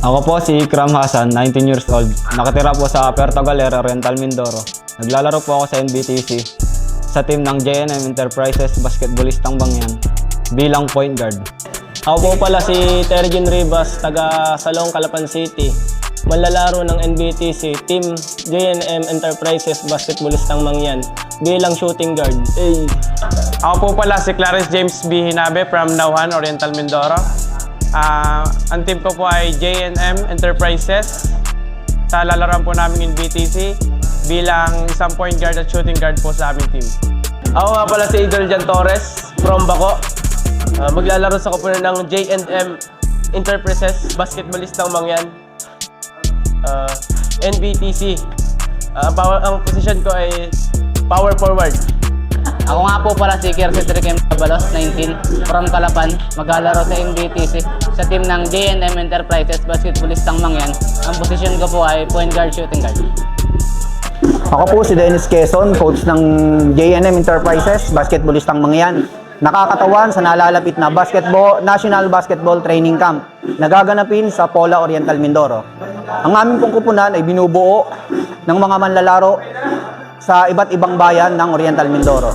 Ako po si Ikram Hasan, 19 years old. Nakatira po sa Puerto Galera, Oriental Mindoro. Naglalaro po ako sa NBTC sa team ng JNM Enterprises Basketballistang Bangyan bilang point guard. Ako po pala si Terjin Rivas, taga Salong, Calapan City. Manlalaro ng NBTC, Team JNM Enterprises Basketballistang Mangyan bilang shooting guard. Ako po pala si Clarence James B. Hinabe from Nauhan, Oriental Mindoro. Ang team ko po ay JNM Enterprises. Sa lalaroan po namin in BTC bilang isang point guard at shooting guard po sa aming team. Ako nga pala si Idol Jan Torres from Baco. Maglalaro sa kupunan ng JNM Enterprises Basketballistang Mangyan. NBTC. Ang position ko ay power forward. Ako nga po pala si Kirsi Trikem Balos, 19, from Calapan, maglalaro sa NBTC sa team ng JNM Enterprises Basketballistang Mangyan. Ang posisyon ko po ay point guard, shooting guard. Ako po si Dennis Quezon, coach ng JNM Enterprises Basketballistang Mangyan. Nakakatawan sa nalalapit na National Basketball Training Camp na gaganapin sa Pola, Oriental Mindoro. Ang aming pong kupunan ay binubuo ng mga manlalaro sa iba't ibang bayan ng Oriental Mindoro.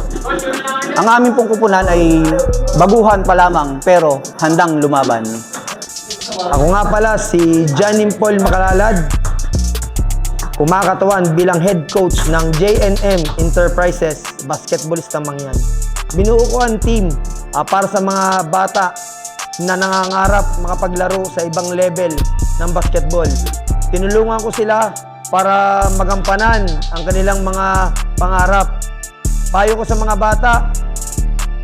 Ang aming pong kupunan ay baguhan pa lamang pero handang lumaban. Ako nga pala si Janim Paul Makalalad, kumakatawan bilang head coach ng JNM Enterprises Basketballistang Mangyan. Binuo ko ang team para sa mga bata na nangangarap makapaglaro sa ibang level ng basketball. Tinulungan ko sila para magampanan ang kanilang mga pangarap. Payo ko sa mga bata,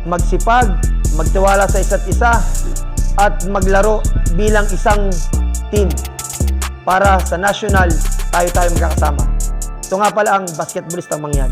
magsipag, magtiwala sa isa't isa, at maglaro bilang isang team para sa national tayo magkakasama. Ito nga pala ang Basketballistang Mangyan.